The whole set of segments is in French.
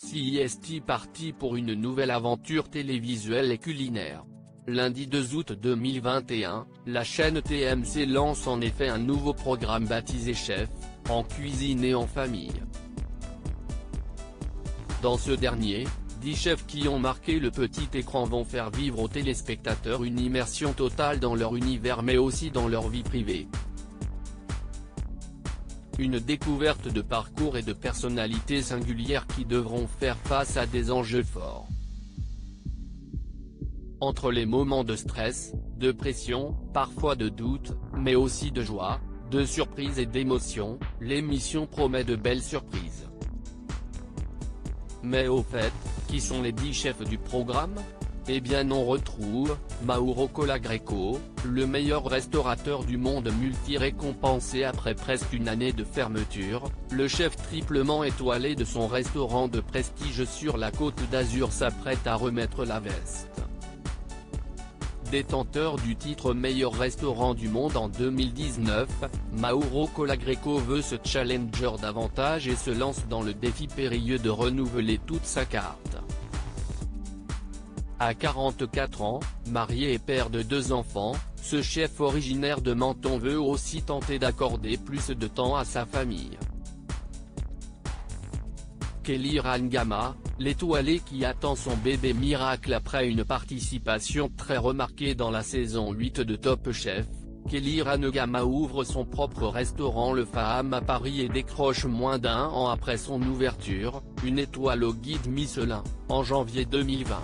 CIST parti pour une nouvelle aventure télévisuelle et culinaire. Lundi 2 août 2021, la chaîne TMC lance en effet un nouveau programme baptisé Chef, en cuisine et en famille. Dans ce dernier, 10 chefs qui ont marqué le petit écran vont faire vivre aux téléspectateurs une immersion totale dans leur univers mais aussi dans leur vie privée. Une découverte de parcours et de personnalités singulières qui devront faire face à des enjeux forts. Entre les moments de stress, de pression, parfois de doute, mais aussi de joie, de surprise et d'émotion, l'émission promet de belles surprises. Mais au fait, qui sont les 10 chefs du programme ? Eh bien on retrouve Mauro Colagreco, le meilleur restaurateur du monde multi-récompensé après presque une année de fermeture, le chef triplement étoilé de son restaurant de prestige sur la Côte d'Azur s'apprête à remettre la veste. Détenteur du titre meilleur restaurant du monde en 2019, Mauro Colagreco veut se challenger davantage et se lance dans le défi périlleux de renouveler toute sa carte. À 44 ans, marié et père de 2 enfants, ce chef originaire de Menton veut aussi tenter d'accorder plus de temps à sa famille. Kelly Rangama, l'étoilé qui attend son bébé miracle après une participation très remarquée dans la saison 8 de Top Chef, Kelly Rangama ouvre son propre restaurant Le Faham à Paris et décroche moins d'1 an après son ouverture, une étoile au guide Michelin, en janvier 2020.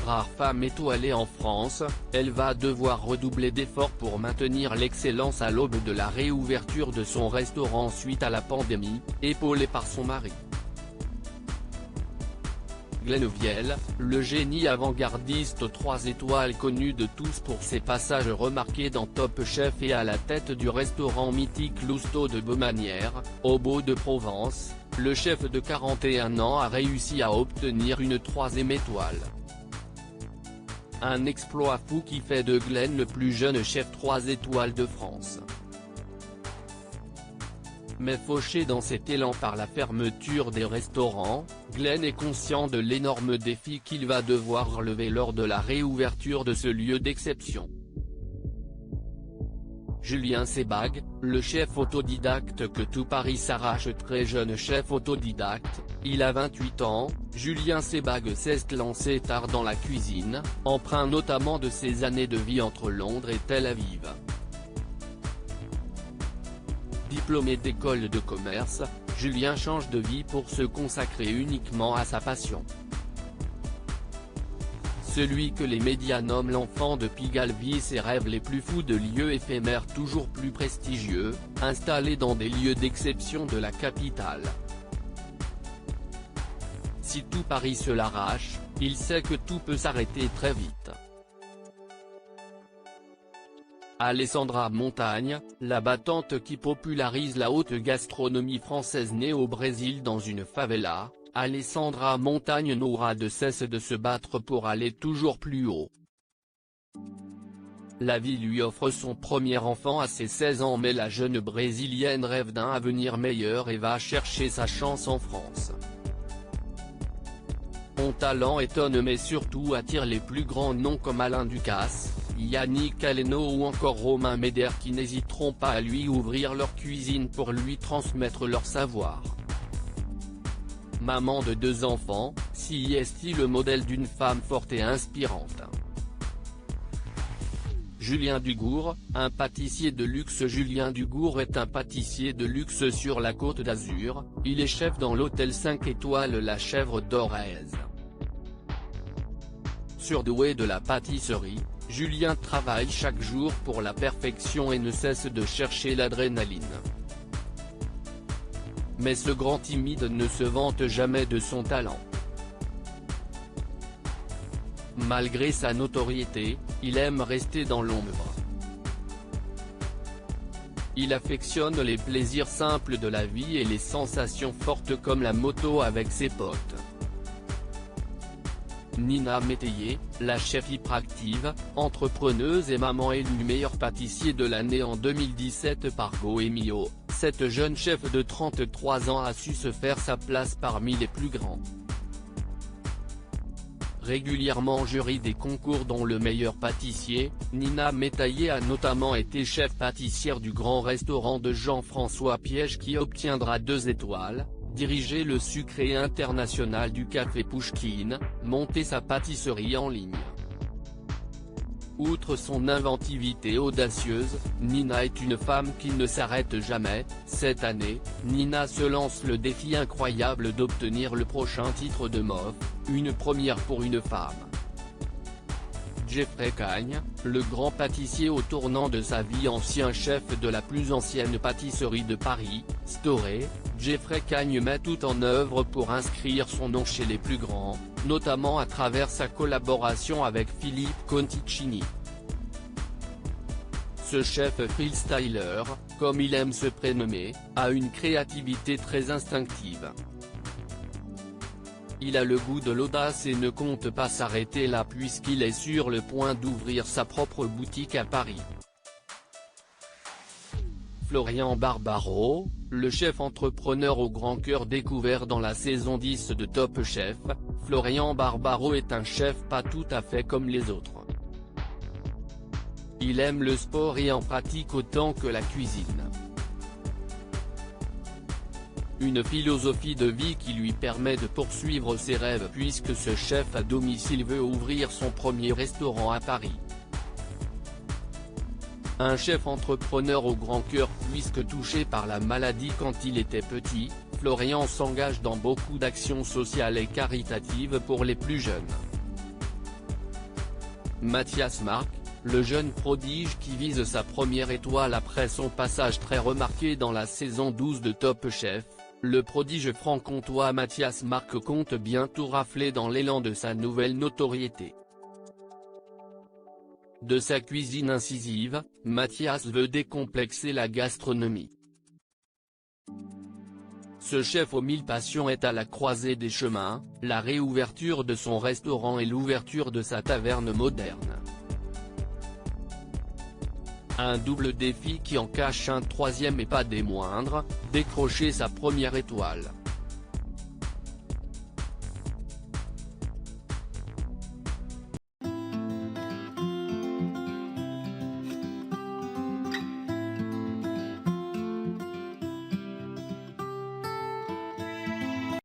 Rare femme étoilée en France, elle va devoir redoubler d'efforts pour maintenir l'excellence à l'aube de la réouverture de son restaurant suite à la pandémie, épaulée par son mari. Glenn Viel, le génie avant-gardiste 3 étoiles connu de tous pour ses passages remarqués dans Top Chef et à la tête du restaurant mythique Lousteau de Baumanière, au Beau-de-Provence, le chef de 41 ans a réussi à obtenir une 3e étoile. Un exploit fou qui fait de Glenn le plus jeune chef 3 étoiles de France. Mais fauché dans cet élan par la fermeture des restaurants, Glenn est conscient de l'énorme défi qu'il va devoir relever lors de la réouverture de ce lieu d'exception. Julien Sebag, le chef autodidacte que tout Paris s'arrache. Très jeune chef autodidacte, il a 28 ans, Julien Sebag s'est lancé tard dans la cuisine, empreint notamment de ses années de vie entre Londres et Tel Aviv. Diplômé d'école de commerce, Julien change de vie pour se consacrer uniquement à sa passion. Celui que les médias nomment l'enfant de Pigalle vit ses rêves les plus fous de lieux éphémères toujours plus prestigieux, installés dans des lieux d'exception de la capitale. Si tout Paris se l'arrache, il sait que tout peut s'arrêter très vite. Alessandra Montagne, la battante qui popularise la haute gastronomie française née au Brésil dans une favela, Alessandra Montagne n'aura de cesse de se battre pour aller toujours plus haut. La vie lui offre son premier enfant à ses 16 ans mais la jeune brésilienne rêve d'un avenir meilleur et va chercher sa chance en France. Son talent étonne mais surtout attire les plus grands noms comme Alain Ducasse, Yannick Aleno ou encore Romain Médère qui n'hésiteront pas à lui ouvrir leur cuisine pour lui transmettre leur savoir. Maman de 2 enfants, CIST le modèle d'une femme forte et inspirante. Julien Dugour, un pâtissier de luxe. Julien Dugour est un pâtissier de luxe sur la Côte d'Azur, il est chef dans l'hôtel 5 étoiles La Chèvre d'Orez. Surdoué de la pâtisserie, Julien travaille chaque jour pour la perfection et ne cesse de chercher l'adrénaline. Mais ce grand timide ne se vante jamais de son talent. Malgré sa notoriété, il aime rester dans l'ombre. Il affectionne les plaisirs simples de la vie et les sensations fortes comme la moto avec ses potes. Nina Métayer, la chef hyperactive, entrepreneuse et maman élue meilleur pâtissier de l'année en 2017 par Goemio, cette jeune chef de 33 ans a su se faire sa place parmi les plus grands. Régulièrement jury des concours dont le meilleur pâtissier, Nina Métayer a notamment été chef pâtissière du grand restaurant de Jean-François Piège qui obtiendra 2 étoiles, diriger le sucré international du café Pouchkine, monter sa pâtisserie en ligne. Outre son inventivité audacieuse, Nina est une femme qui ne s'arrête jamais. Cette année, Nina se lance le défi incroyable d'obtenir le prochain titre de MOF, une première pour une femme. Geoffrey Cagne, le grand pâtissier au tournant de sa vie, ancien chef de la plus ancienne pâtisserie de Paris, Storey, Geoffrey Cagne met tout en œuvre pour inscrire son nom chez les plus grands, notamment à travers sa collaboration avec Philippe Conticini. Ce chef freestyler, comme il aime se prénommer, a une créativité très instinctive. Il a le goût de l'audace et ne compte pas s'arrêter là puisqu'il est sur le point d'ouvrir sa propre boutique à Paris. Florian Barbaro, le chef entrepreneur au grand cœur découvert dans la saison 10 de Top Chef, Florian Barbaro est un chef pas tout à fait comme les autres. Il aime le sport et en pratique autant que la cuisine. Une philosophie de vie qui lui permet de poursuivre ses rêves puisque ce chef à domicile veut ouvrir son premier restaurant à Paris. Un chef entrepreneur au grand cœur puisque touché par la maladie quand il était petit, Florian s'engage dans beaucoup d'actions sociales et caritatives pour les plus jeunes. Mathias Marc, le jeune prodige qui vise sa première étoile après son passage très remarqué dans la saison 12 de Top Chef, le prodige franc-comtois Mathias Marc compte bientôt rafler dans l'élan de sa nouvelle notoriété. De sa cuisine incisive, Mathias veut décomplexer la gastronomie. Ce chef aux 1000 passions est à la croisée des chemins, la réouverture de son restaurant et l'ouverture de sa taverne moderne. Un double défi qui en cache un troisième et pas des moindres, décrocher sa première étoile.